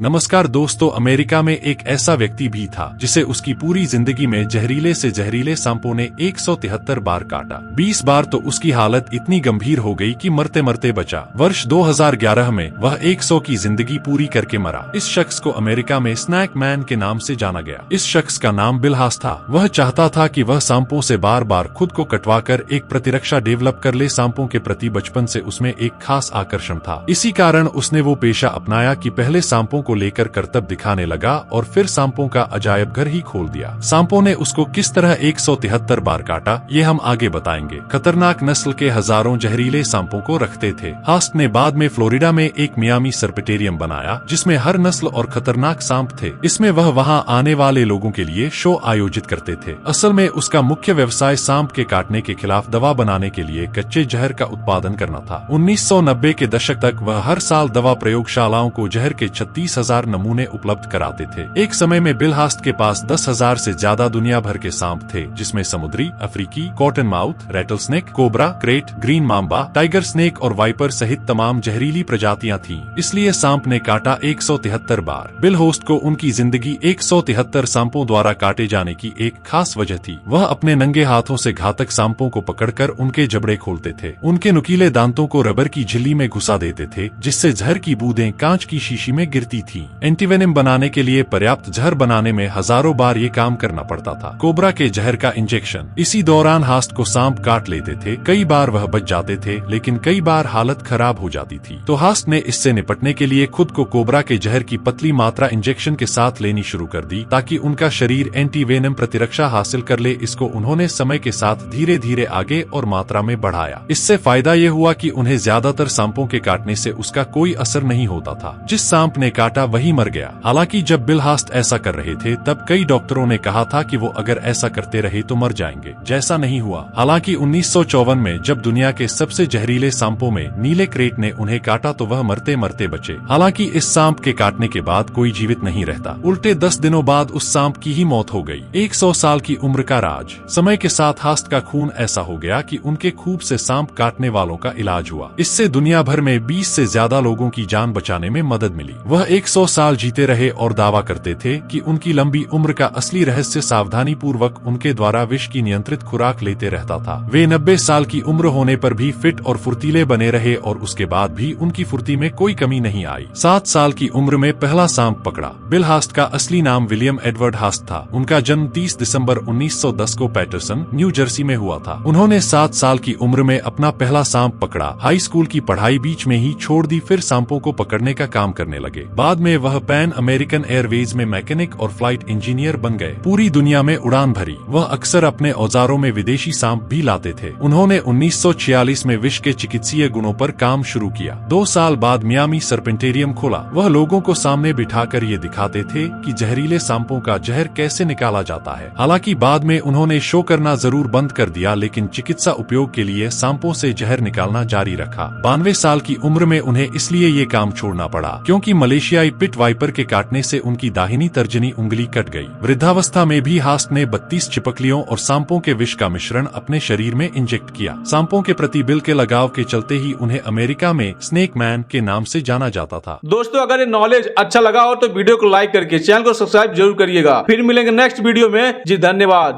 नमस्कार दोस्तों, अमेरिका में एक ऐसा व्यक्ति भी था जिसे उसकी पूरी जिंदगी में जहरीले से जहरीले सांपों ने 173 बार काटा। 20 बार तो उसकी हालत इतनी गंभीर हो गई कि मरते मरते बचा। वर्ष 2011 में वह 100 की जिंदगी पूरी करके मरा। इस शख्स को अमेरिका में स्नैक मैन के नाम से जाना गया। इस शख्स का नाम बिल हास था। वह चाहता था कि वह सांपों से बार बार खुद को कटवाकर एक प्रतिरक्षा डेवलप कर ले। सांपों के प्रति बचपन से उसमें एक खास आकर्षण था। इसी कारण उसने वो पेशा अपनाया कि पहले सांपों को लेकर करतब दिखाने लगा और फिर सांपों का अजायब घर ही खोल दिया। सांपों ने उसको किस तरह 173 बार काटा, ये हम आगे बताएंगे। खतरनाक नस्ल के हजारों जहरीले सांपों को रखते थे। हास्ट ने बाद में फ्लोरिडा में एक मियामी सर्पेटेरियम बनाया जिसमें हर नस्ल और खतरनाक सांप थे। इसमें वह वहां आने वाले लोगों के लिए शो आयोजित करते थे। असल में उसका मुख्य व्यवसाय सांप के काटने के खिलाफ दवा बनाने के लिए कच्चे जहर का उत्पादन करना था। 1990 के दशक तक वह हर साल दवा प्रयोगशालाओं को जहर के 36,000 नमूने उपलब्ध कराते थे। एक समय में बिल हास्ट के पास 10,000 से ज्यादा दुनिया भर के सांप थे, जिसमें समुद्री, अफ्रीकी, cotton mouth, rattlesnake, cobra, krait, green mamba, tiger snake और वाइपर सहित तमाम जहरीली प्रजातियां थीं। इसलिए सांप ने काटा 173 बार। बिल होस्ट को उनकी जिंदगी 173 सांपों द्वारा काटे जाने की एक खास वजह थी। वह अपने नंगे हाथों से घातक सांपों को पकड़कर उनके जबड़े खोलते थे। उनके नुकीले दांतों को रबर की झिल्ली में घुसा देते थे, जिससे जहर की बूंदें कांच की शीशी में गिरती थीं। एंटीवेनम बनाने के लिए पर्याप्त जहर बनाने में हजारों बार ये काम करना पड़ता था। कोबरा के जहर का इंजेक्शन। इसी दौरान हास्ट को सांप काट लेते थे। कई बार वह बच जाते थे, लेकिन कई बार हालत खराब हो जाती थी। तो हास्ट ने इससे निपटने के लिए खुद को कोबरा के जहर की पतली मात्रा इंजेक्शन के साथ लेनी शुरू कर दी, ताकि उनका शरीर एंटीवेनम प्रतिरक्षा हासिल कर ले। इसको उन्होंने समय के साथ धीरे धीरे आगे और मात्रा में बढ़ाया। इससे फायदा ये हुआ कि उन्हें ज्यादातर सांपों के काटने से उसका कोई असर नहीं होता था। जिस सांप ने काटा वही मर गया। हालांकि जब बिल हास्ट ऐसा कर रहे थे तब कई डॉक्टरों ने कहा था कि वो अगर ऐसा करते रहे तो मर जाएंगे। जैसा नहीं हुआ। हालांकि 1954 में जब दुनिया के सबसे जहरीले सांपों में नीले क्रेट ने उन्हें काटा तो वह मरते मरते बचे। हालांकि इस सांप के काटने के बाद कोई जीवित नहीं रहता। उल्टे 10 दिनों बाद उस सांप की ही मौत हो गई। 100 साल की उम्र का राज। समय के साथ हास्ट का खून ऐसा हो गया कि उनके खूब से सांप काटने वालों का इलाज हुआ। इससे दुनिया भर में 20 से ज्यादा लोगों की जान बचाने में मदद मिली। वह 100 साल जीते रहे और दावा करते थे कि उनकी लंबी उम्र का असली रहस्य सावधानी पूर्वक उनके द्वारा विष की नियंत्रित खुराक लेते रहता था। वे 90 साल की उम्र होने पर भी फिट और फुर्तीले बने रहे और उसके बाद भी उनकी फुर्ती में कोई कमी नहीं आई। 7 साल की उम्र में पहला सांप पकड़ा। बिल हास्ट का असली नाम विलियम एडवर्ड हास्ट था। उनका जन्म 30 दिसंबर 1910 को पैटरसन, न्यू जर्सी में हुआ था। उन्होंने 7 साल की उम्र में अपना पहला सांप पकड़ा। हाई स्कूल की पढ़ाई बीच में ही छोड़ दी, फिर सांपों को पकड़ने का काम करने लगे। बाद में वह पैन अमेरिकन एयरवेज में मैकेनिक और फ्लाइट इंजीनियर बन गए। पूरी दुनिया में उड़ान भरी। वह अक्सर अपने औजारों में विदेशी सांप भी लाते थे। उन्होंने 1946 में विष के चिकित्सीय गुणों पर काम शुरू किया। 2 साल बाद मियामी सर्पेंटेरियम खोला। वह लोगों को सामने बिठाकर ये दिखाते थे कि जहरीले सांपों का जहर कैसे निकाला जाता है। हालांकि बाद में उन्होंने शो करना जरूर बंद कर दिया, लेकिन चिकित्सा उपयोग के लिए सांपों से जहर निकालना जारी रखा। 92 साल की उम्र में उन्हें इसलिए ये काम छोड़ना पड़ा क्योंकि मलेशियाई पिट वाइपर के काटने से उनकी दाहिनी तर्जनी उंगली कट गई। वृद्धावस्था में भी हास्ट ने 32 चिपकलियों और सांपों के विष का मिश्रण अपने शरीर में इंजेक्ट किया। सांपों के प्रति बिल के लगाव के चलते ही उन्हें अमेरिका में स्नेक मैन के नाम से जाना जाता था। दोस्तों, अगर ये नॉलेज अच्छा लगा हो तो वीडियो को लाइक करके चैनल को सब्सक्राइब जरूर करिएगा। फिर मिलेंगे नेक्स्ट वीडियो में। जी धन्यवाद।